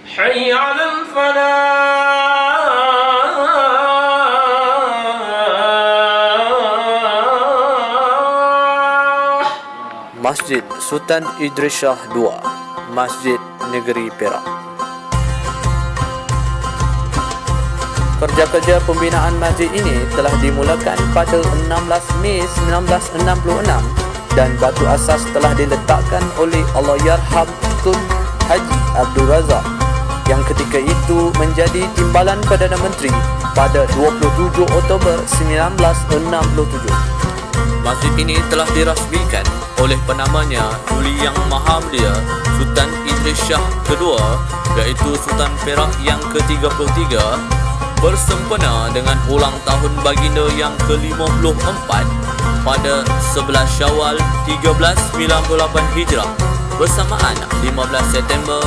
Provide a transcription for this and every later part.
حي على الفلاح. Masjid Sultan Idris Shah II, Masjid Negeri Perak. Kerja-kerja pembinaan masjid ini telah dimulakan pada 16 Mei 1966 dan batu asas telah diletakkan oleh Allahyarham Tun Haji Abdul Razak yang ketika itu menjadi Timbalan Perdana Menteri pada 27 Oktober 1967. Masjid ini telah dirasmikan oleh penamanya Duli Yang Maha Mulia Sultan Idris Shah II, iaitu Sultan Perak yang ke-33, bersempena dengan ulang tahun baginda yang ke-54 pada 11 Syawal 1398 Hijrah bersamaan 15 September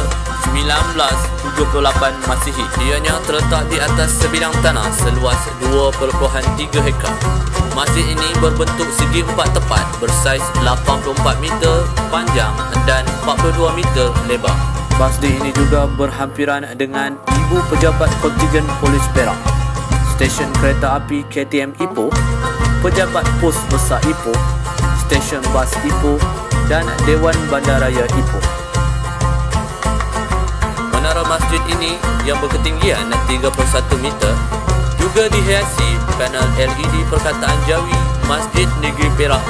1978 Masihi. Ianya terletak di atas sebidang tanah seluas 2.3 hektar. Masjid ini berbentuk segi empat tepat bersaiz 84 meter panjang dan 42 meter lebar. Masjid ini juga berhampiran dengan Ibu Pejabat Kontijen Polis Perak, Stesen Kereta Api KTM Ipoh, Pejabat Pos Besar Ipoh, Stesen Bas Ipoh dan Dewan Bandaraya Ipoh. Menara masjid ini yang berketinggian 31 meter juga dihiasi panel LED perkataan Jawi Masjid Negeri Perak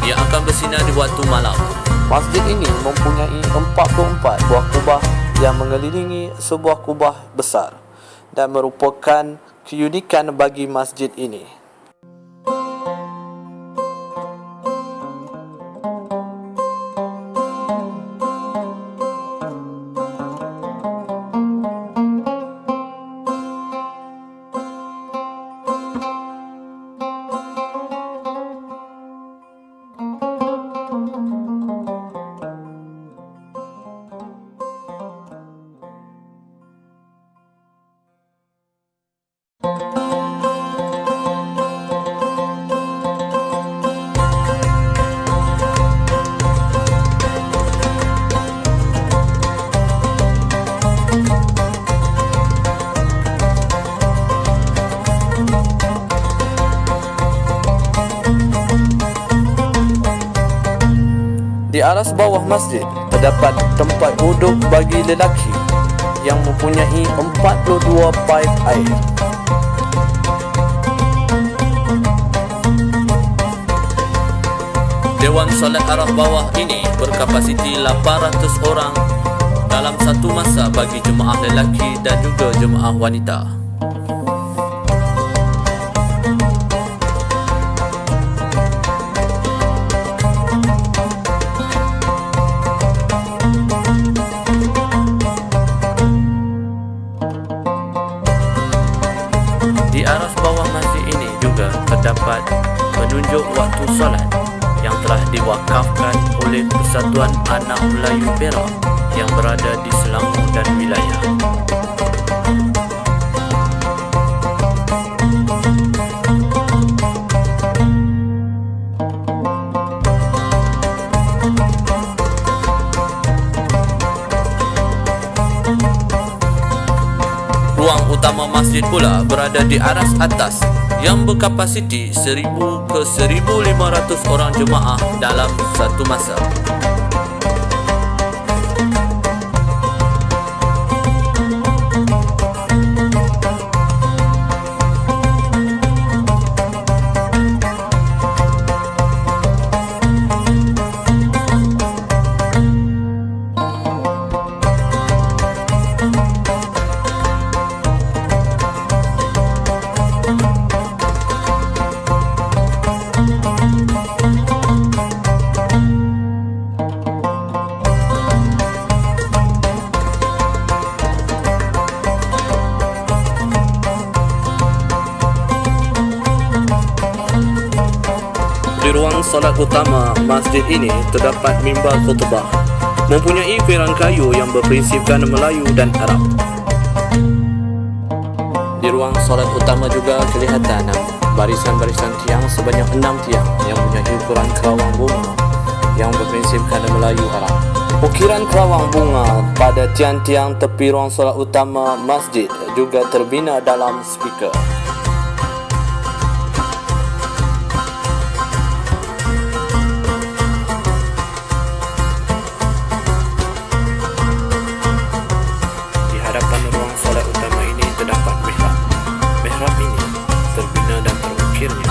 yang akan bersinar di waktu malam. Masjid ini mempunyai 44 buah kubah yang mengelilingi sebuah kubah besar dan merupakan keunikan bagi masjid ini. Di aras bawah masjid terdapat tempat duduk bagi lelaki yang mempunyai 42 paip air. Dewan solat arah bawah ini berkapasiti 800 orang dalam satu masa bagi jemaah lelaki dan juga jemaah wanita. Di aras bawah masjid ini juga terdapat penunjuk waktu solat yang telah diwakafkan oleh Persatuan Anak Melayu Perak yang berada di Selangor dan wilayah. Ruang utama masjid pula berada di aras atas yang berkapasiti 1,000 ke 1,500 orang jemaah dalam satu masa. Di ruang salat utama masjid ini terdapat mimbar khutbah, mempunyai firang kayu yang berprinsipkan Melayu dan Arab. Di ruang salat utama juga kelihatan barisan-barisan tiang sebanyak 6 tiang yang mempunyai ukuran kerawang bunga yang berprinsipkan Melayu Arab. Ukiran kerawang bunga pada tiang-tiang tepi ruang solat utama masjid juga terbina dalam speaker. Di hadapan ruang solat utama ini terdapat mihrab. Mihrab ini terbina dan terukirnya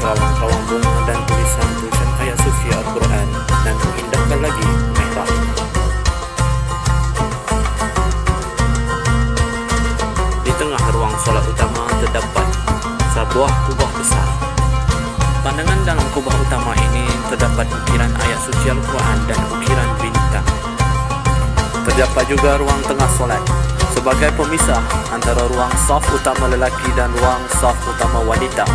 kerawang-kerawang bunga dan tulisan-tulisan ayat suci Al-Quran, dan mengindahkan lagi mihrab. Di tengah ruang solat utama terdapat sebuah kubah besar. Pandangan dalam kubah utama ini terdapat ukiran ayat suci Al-Quran dan ukiran bintang. Terdapat juga ruang tengah solat sebagai pemisah antara ruang saf utama lelaki dan ruang saf utama wanita.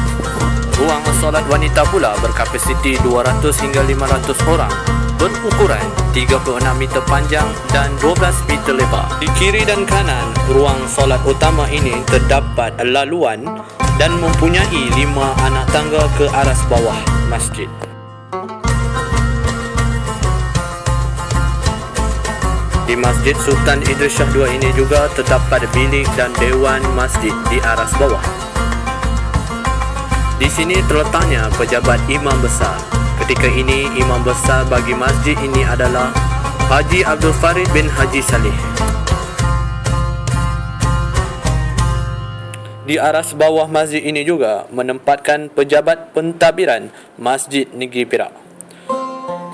Ruang solat wanita pula berkapasiti 200 hingga 500 orang, berukuran 36 meter panjang dan 12 meter lebar. Di kiri dan kanan ruang solat utama ini terdapat laluan dan mempunyai 5 anak tangga ke aras bawah masjid. Di Masjid Sultan Idris Shah II ini juga terdapat bilik dan dewan masjid di aras bawah. Di sini terletaknya pejabat imam besar. Ketika ini imam besar bagi masjid ini adalah Haji Abdul Farid bin Haji Saleh. Di aras bawah masjid ini juga menempatkan pejabat pentadbiran Masjid Negeri Perak.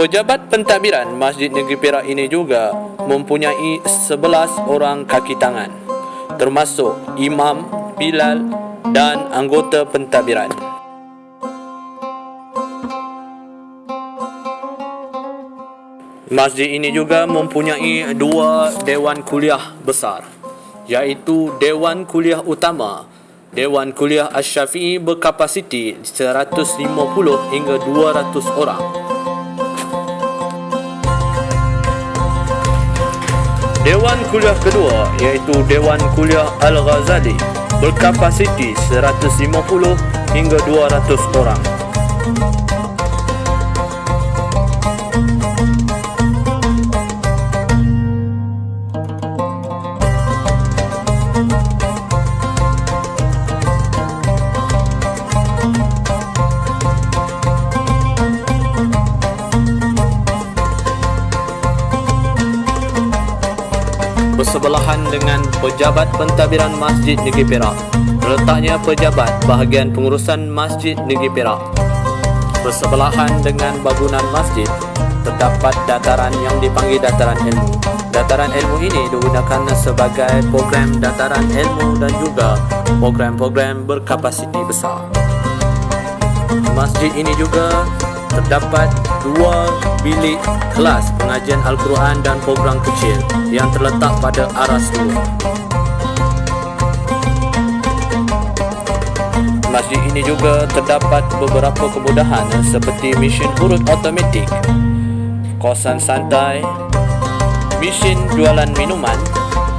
Pejabat pentadbiran Masjid Negeri Perak ini juga mempunyai 11 orang kaki tangan, termasuk imam, bilal dan anggota pentadbiran. Masjid ini juga mempunyai 2 dewan kuliah besar, iaitu Dewan Kuliah Utama, Dewan Kuliah Asy-Syafi'i berkapasiti 150 hingga 200 orang. Dewan Kuliah kedua iaitu Dewan Kuliah Al-Ghazali berkapasiti 150 hingga 200 orang. Bersebelahan dengan pejabat pentadbiran Masjid Negeri Perak terletaknya pejabat bahagian pengurusan Masjid Negeri Perak. Bersebelahan dengan bangunan masjid terdapat dataran yang dipanggil dataran ilmu. Dataran ilmu ini digunakan sebagai program dataran ilmu dan juga program-program berkapasiti besar. Masjid ini juga terdapat 2 bilik kelas pengajian Al-Quran dan program kecil yang terletak pada aras 2. Masjid ini juga terdapat beberapa kemudahan seperti mesin urut automatik, kosan santai, mesin jualan minuman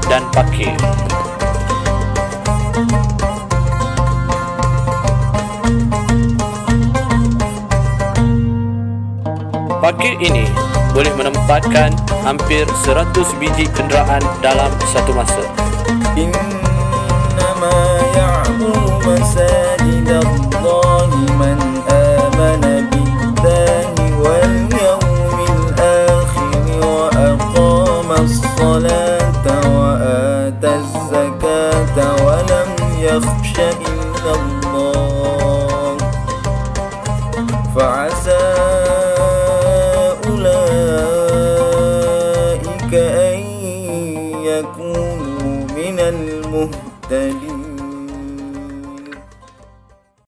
dan parkir. Parkir ini boleh menempatkan hampir 100 biji kenderaan dalam satu masa. Innama ya'muru masajidallahi man amana billahi wal yawmil akhir wa aqamas salata wa ataz zakata wa lam yakhsha illa Allah fa'asa أن يكونوا من المهتدين.